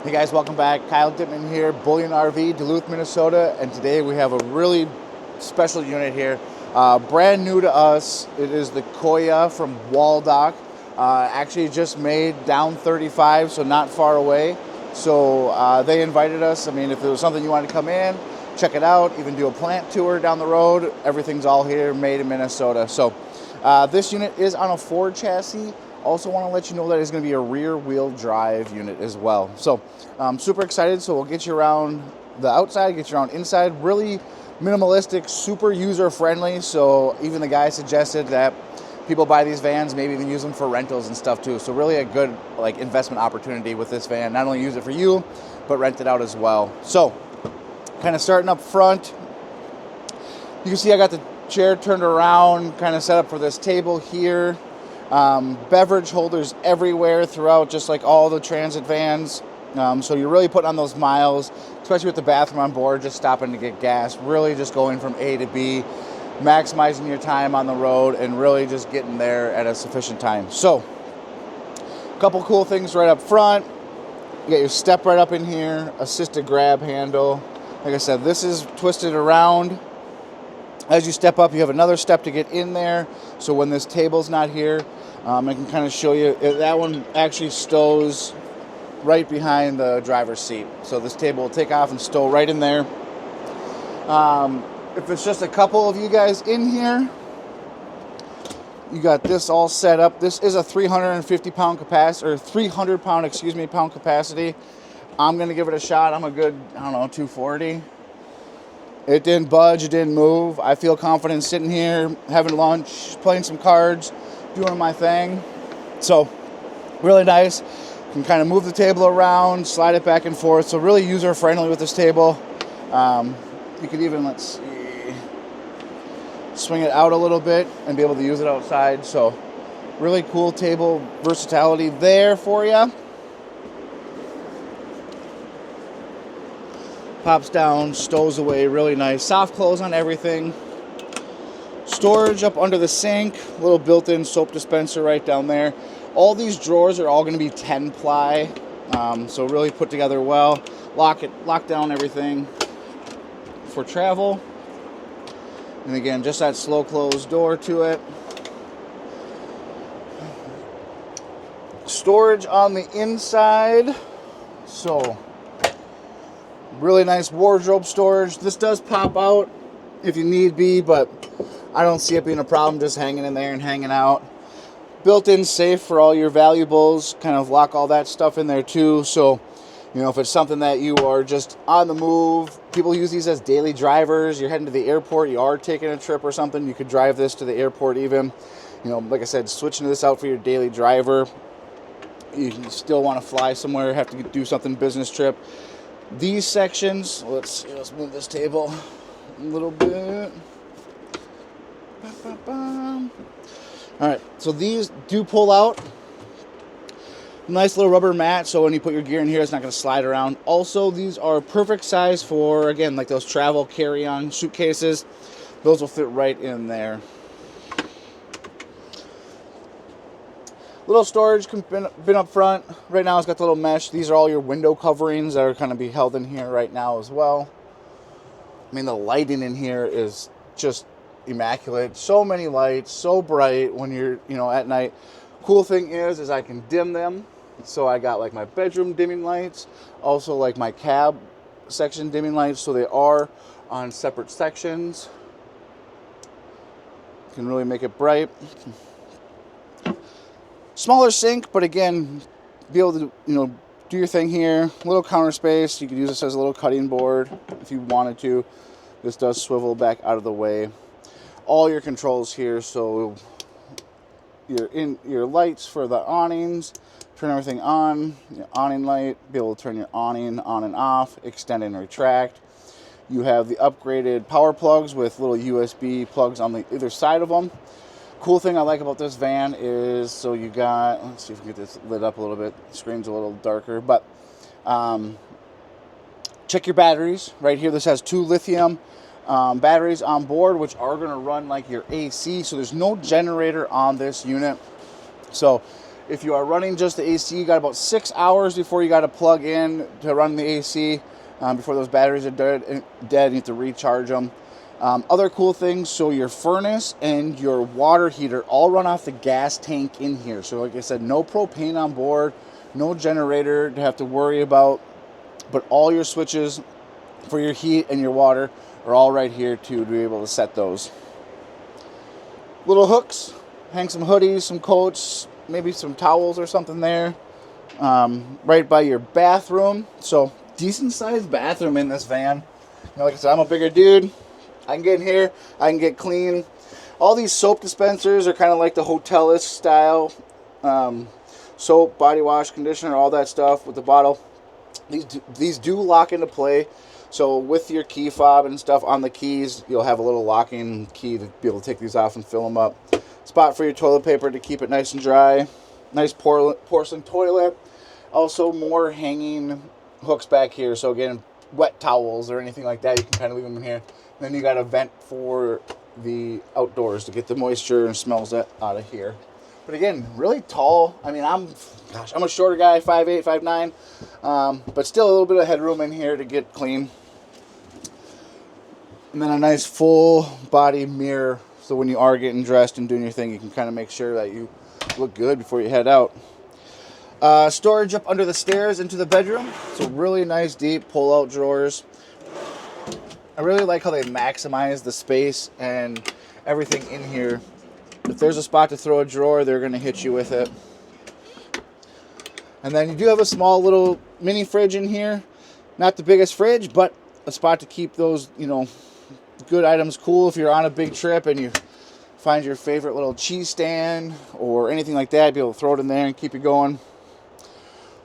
Hey guys, welcome back. Kyle Dittman here, Bullion RV, Duluth, Minnesota, and today we have a really special unit here. Brand new to us. It is the Koya from Waldoch. Actually just made down 35, so not far away. So they invited us. I mean, if there was something you wanted to come in, check it out, even do a plant tour down the road, everything's all here, made in Minnesota. So this unit is on a Ford chassis. Also want to let you know that it's going to be a rear wheel drive unit as well. So I'm super excited. So we'll get you around the outside, get you around inside. Really minimalistic, super user friendly. So even the guy suggested that people buy these vans, maybe even use them for rentals and stuff too. So really a good investment opportunity with this van. Not only use it for you, but rent it out as well. So kind of starting up front, you can see I got the chair turned around, kind of set up for this table here. Beverage holders everywhere throughout, just like all the transit vans. So you're really putting on those miles, especially with the bathroom on board, just stopping to get gas, really just going from A to B, maximizing your time on the road and really just getting there at a sufficient time. So a couple cool things right up front. You got your step right up in here, assisted grab handle. Like I said, this is twisted around. As you step up, you have another step to get in there. So when this table's not here, I can kind of show you. That one actually stows right behind the driver's seat. So this table will take off and stow right in there. If it's just a couple of you guys in here, you got this all set up. This is a 350 pound capacity, or 300 pound, pound capacity. I'm going to give it a shot. I'm a good, 240. It didn't budge, it didn't move. I feel confident sitting here, having lunch, playing some cards, doing my thing. So, really nice. You can kind of move the table around, slide it back and forth. So really user-friendly with this table. You could even, let's see, swing it out a little bit and be able to use it outside. So, really cool table versatility there for you. Pops down, stows away, really nice. Soft close on everything. Storage up under the sink, little built-in soap dispenser right down there. All these drawers are all going to be 10 ply, so really put together well. Lock down everything for travel. And again, just that slow close door to it. Storage on the inside. So really nice wardrobe storage. This does pop out if you need be, but I don't see it being a problem just hanging in there and hanging out. Built-in safe for all your valuables. Kind of lock all that stuff in there too. So, if it's something that you are just on the move, people use these as daily drivers. You're heading to the airport, you are taking a trip or something, you could drive this to the airport even. Like I said, switching this out for your daily driver. You still want to fly somewhere, have to do something business trip. These sections, let's move this table a little bit. All right, so these do pull out. Nice little rubber mat, so when you put your gear in here, it's not going to slide around. Also, these are perfect size for, again, like those travel carry-on suitcases. Those will fit right in there. Little storage been up front. Right now it's got the little mesh. These are all your window coverings that are going to be held in here right now as well. I mean, the lighting in here is just immaculate. So many lights, so bright when you're, at night. Cool thing is I can dim them. So I got like my bedroom dimming lights, also like my cab section dimming lights. So they are on separate sections. Can really make it bright. Smaller sink, but again, be able to, do your thing here. Little counter space. You could use this as a little cutting board if you wanted to. This does swivel back out of the way. All your controls here, so your lights for the awnings, turn everything on, your awning light, be able to turn your awning on and off, extend and retract. You have the upgraded power plugs with little USB plugs on the either side of them. Cool thing I like about this van is, so you got, let's see if we can get this lit up a little bit. The screen's a little darker, but check your batteries. Right here, this has 2 lithium batteries on board, which are going to run like your AC. So there's no generator on this unit. So If you are running just the AC, you got about 6 hours before you got to plug in to run the AC, before those batteries are dead. You have to recharge them. Other cool things, so your furnace and your water heater all run off the gas tank in here. So like I said, no propane on board, no generator to have to worry about, but all your switches for your heat and your water are all right here to be able to set those. Little hooks, hang some hoodies, some coats, maybe some towels or something there. Right by your bathroom. So decent sized bathroom in this van. You know, like I said, I'm a bigger dude. I can get in here, I can get clean. All these soap dispensers are kind of like the hotel-ish style. Soap, body wash, conditioner, all that stuff with the bottle. These do lock into play. So with your key fob and stuff on the keys, you'll have a little locking key to be able to take these off and fill them up. Spot for your toilet paper to keep it nice and dry. Nice porcelain toilet. Also more hanging hooks back here. So again, wet towels or anything like that, you can kind of leave them in here. And then you got a vent for the outdoors to get the moisture and smells out of here. But again, really tall. I mean, I'm a shorter guy, 5'8", 5'9", but still a little bit of headroom in here to get clean. And then a nice full body mirror, so when you are getting dressed and doing your thing, you can kind of make sure that you look good before you head out. Storage up under the stairs into the bedroom. So really nice deep pull-out drawers. I really like how they maximize the space and everything in here. If there's a spot to throw a drawer, they're going to hit you with it. And then you do have a small little mini fridge in here. Not the biggest fridge, but a spot to keep those, you know, good items cool if you're on a big trip and you find your favorite little cheese stand or anything like that. Be able to throw it in there and keep it going.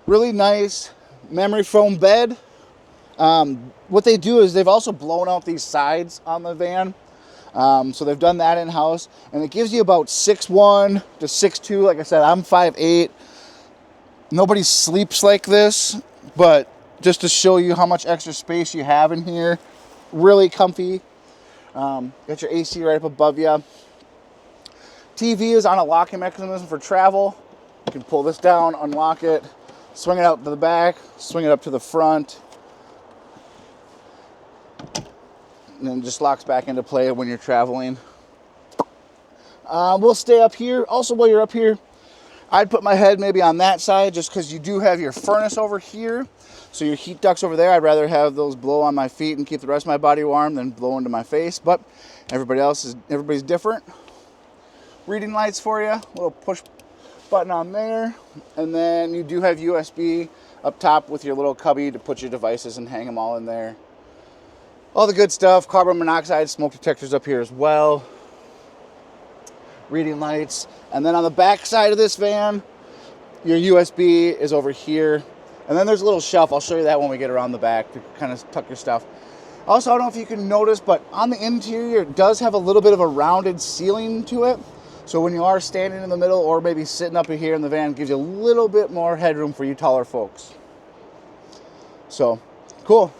Really nice memory foam bed. What they do is they've also blown out these sides on the van. So they've done that in-house, and it gives you about 6'1" to 6'2". Like I said, I'm 5'8". Nobody sleeps like this, but just to show you how much extra space you have in here. Really comfy. Got your AC right up above you. TV is on a locking mechanism for travel. You can pull this down, unlock it, swing it out to the back, swing it up to the front, and then just locks back into play when you're traveling. We'll stay up here. Also, while you're up here, I'd put my head maybe on that side just because you do have your furnace over here. So your heat ducts over there, I'd rather have those blow on my feet and keep the rest of my body warm than blow into my face. But everybody's different. Reading lights for you, little push button on there. And then you do have USB up top with your little cubby to put your devices and hang them all in there. All the good stuff. Carbon monoxide smoke detectors up here as well. Reading lights. And then on the back side of this van, your USB is over here. And then there's a little shelf. I'll show you that when we get around the back to kind of tuck your stuff. Also, I don't know if you can notice, but on the interior, it does have a little bit of a rounded ceiling to it. So when you are standing in the middle or maybe sitting up here in the van, it gives you a little bit more headroom for you taller folks. So, cool.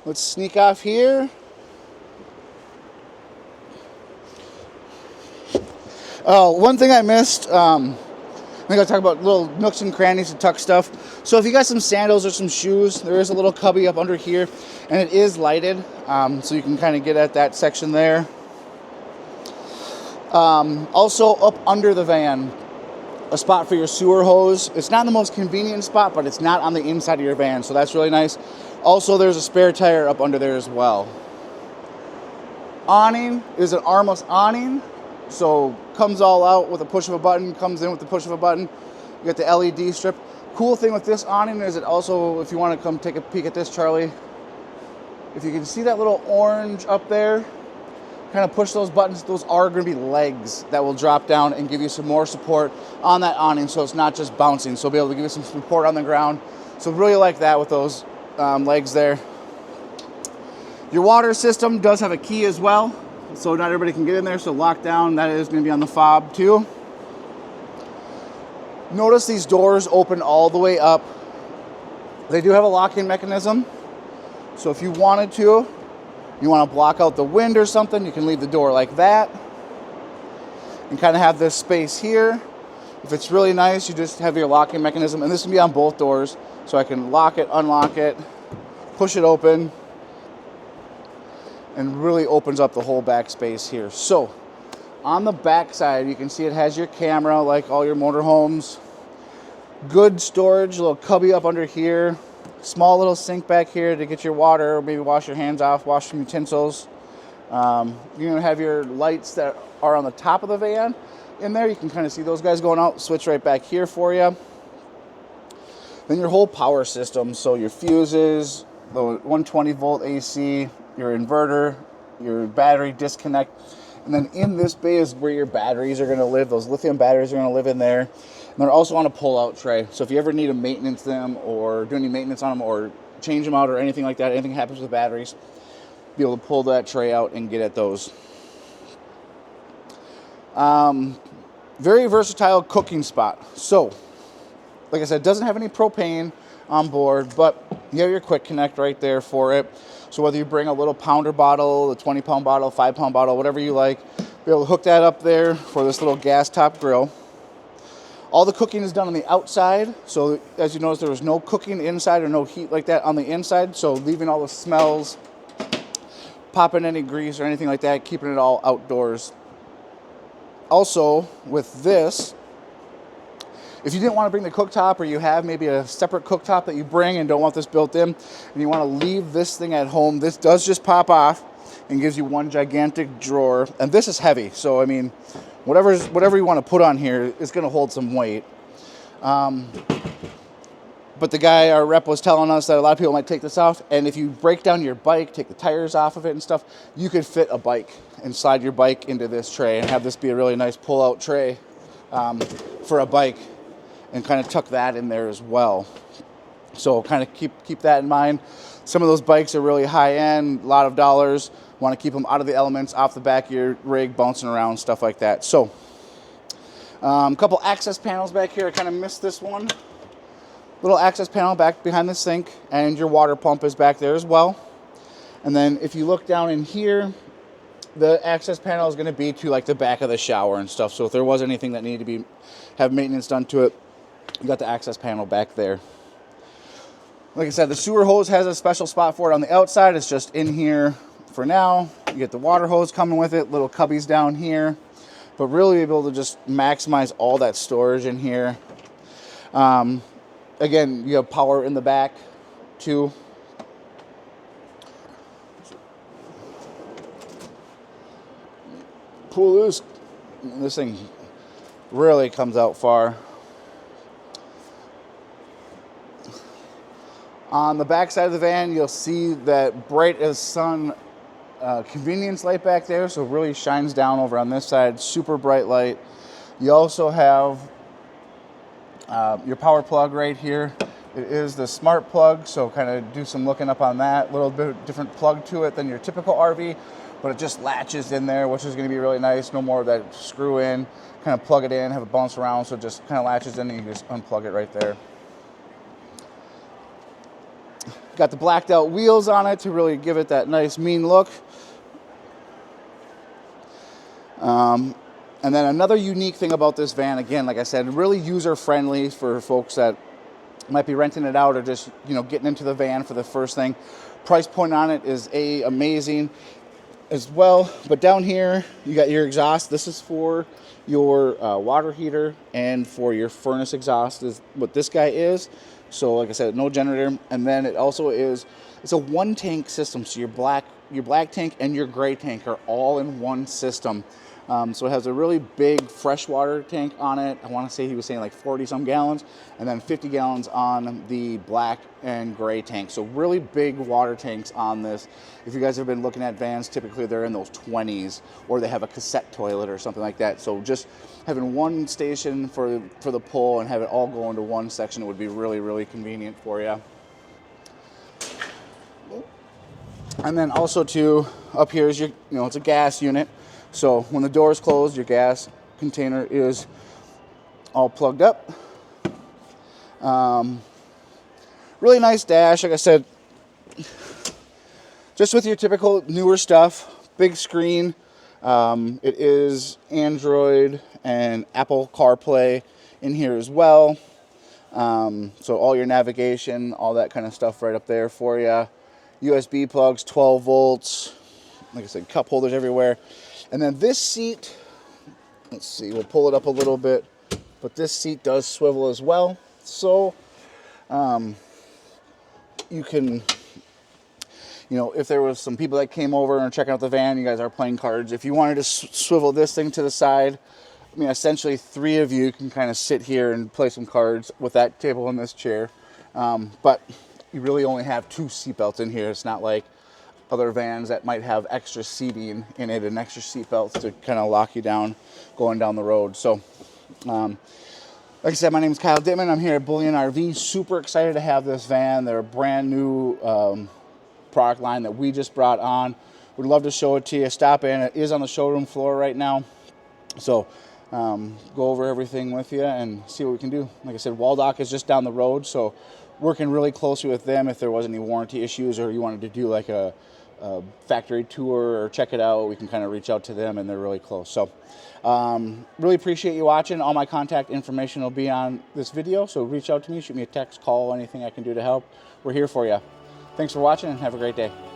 Let's sneak off here. Oh, one thing I missed, I think I'll talk about little nooks and crannies to tuck stuff. So if you got some sandals or some shoes, there is a little cubby up under here, and it is lighted, so you can kind of get at that section there. Also up under the van, a spot for your sewer hose. It's not the most convenient spot, but it's not on the inside of your van, so that's really nice. Also, there's a spare tire up under there as well. Awning is an armless awning, so comes all out with a push of a button, comes in with the push of a button. You got the LED strip. Cool thing with this awning is it also, if you want to come take a peek at this, Charlie, if you can see that little orange up there, kind of push those buttons. Those are going to be legs that will drop down and give you some more support on that awning, so it's not just bouncing. So be able to give you some support on the ground. So really like that with those legs there. Your water system does have a key as well, so not everybody can get in there. So lockdown, that is going to be on the fob too. Notice these doors open all the way up. They do have a locking mechanism, so if you wanted to, you want to block out the wind or something, you can leave the door like that and kind of have this space here. If it's really nice, you just have your locking mechanism, and this can be on both doors, so I can lock it, unlock it, push it open, and really opens up the whole back space here. So on the back side, you can see it has your camera like all your motorhomes. Good storage, a little cubby up under here. Small little sink back here to get your water, or maybe wash your hands off, wash some utensils. You're gonna have your lights that are on the top of the van in there. You can kind of see those guys going out. Switch right back here for you. Then your whole power system, so your fuses, the 120 volt AC, your inverter, your battery disconnect. And then in this bay is where your batteries are going to live. Those lithium batteries are going to live in there. And they're also on a pull-out tray. So if you ever need to maintenance them or do any maintenance on them or change them out or anything like that, anything happens with batteries, be able to pull that tray out and get at those. Very versatile cooking spot. So, like I said, it doesn't have any propane on board, but you have your quick connect right there for it. So whether you bring a little pounder bottle, a 20-pound bottle, 5-pound bottle, whatever you like, be able to hook that up there for this little gas top grill. All the cooking is done on the outside. So as you notice, there was no cooking inside or no heat like that on the inside. So leaving all the smells, popping any grease or anything like that, keeping it all outdoors. Also, with this, if you didn't want to bring the cooktop, or you have maybe a separate cooktop that you bring and don't want this built in, and you want to leave this thing at home, this does just pop off and gives you one gigantic drawer. And this is heavy, so I mean, whatever you want to put on here is going to hold some weight. But the guy, our rep, was telling us that a lot of people might take this off, and if you break down your bike, take the tires off of it and stuff, you could fit a bike and slide your bike into this tray and have this be a really nice pull-out tray for a bike, and kind of tuck that in there as well. So kind of keep that in mind. Some of those bikes are really high-end, a lot of dollars. Want to keep them out of the elements, off the back of your rig, bouncing around, stuff like that. So a couple access panels back here. I kind of missed this one. Little access panel back behind the sink, and your water pump is back there as well. And then if you look down in here, the access panel is going to be to like the back of the shower and stuff. So if there was anything that needed to have maintenance done to it, you got the access panel back there. Like I said, the sewer hose has a special spot for it on the outside. It's just in here for now. You get the water hose coming with it, little cubbies down here, but really able to just maximize all that storage in here. Again, you have power in the back too. Pull this thing really comes out far. On the back side of the van, you'll see that bright as sun convenience light back there, so it really shines down over on this side. Super bright light. You also have your power plug right here. It is the smart plug, so kind of do some looking up on that. A little bit different plug to it than your typical RV, but it just latches in there, which is going to be really nice. No more of that screw in, kind of plug it in, have it bounce around, so it just kind of latches in and you just unplug it right there. Got the blacked out wheels on it to really give it that nice mean look. And then another unique thing about this van, again, like I said, really user friendly for folks that might be renting it out or just, getting into the van for the first thing. Price point on it is amazing as well. But down here, you got your exhaust. This is for your water heater, and for your furnace exhaust is what this guy is. So like I said, no generator. And then it also it's a one tank system. So your black tank and your gray tank are all in one system. So it has a really big freshwater tank on it. I want to say he was saying like 40 some gallons, and then 50 gallons on the black and gray tank. So really big water tanks on this. If you guys have been looking at vans, typically they're in those 20s, or they have a cassette toilet or something like that. So just having one station for the pull and have it all go into one section would be really, really convenient for you. And then also too, up here is your, it's a gas unit. So when the door is closed, your gas container is all plugged up. Really nice dash, like I said, just with your typical newer stuff. Big screen. It is Android and Apple CarPlay in here as well. So all your navigation, all that kind of stuff right up there for you. USB plugs, 12 volts. Like I said, cup holders everywhere. And then this seat, let's see, we'll pull it up a little bit, but this seat does swivel as well. So you can, you know, if there was some people that came over and checking out the van, you guys are playing cards. If you wanted to swivel this thing to the side, I mean, essentially 3 of you can kind of sit here and play some cards with that table and this chair. But you really only have 2 seatbelts in here. It's not like other vans that might have extra seating in it and extra seatbelts to kind of lock you down going down the road. So, like I said, my name is Kyle Dittman. I'm here at Bullion RV. Super excited to have this van. They're a brand new product line that we just brought on. Would love to show it to you. Stop in. It is on the showroom floor right now. So go over everything with you and see what we can do. Like I said, Waldoch is just down the road, so working really closely with them. If there was any warranty issues or you wanted to do like a factory tour or check it out, we can kind of reach out to them, and they're really close. So really appreciate you watching. All my contact information will be on this video, so reach out to me, shoot me a text, call, anything I can do to help. We're here for you. Thanks for watching and have a great day.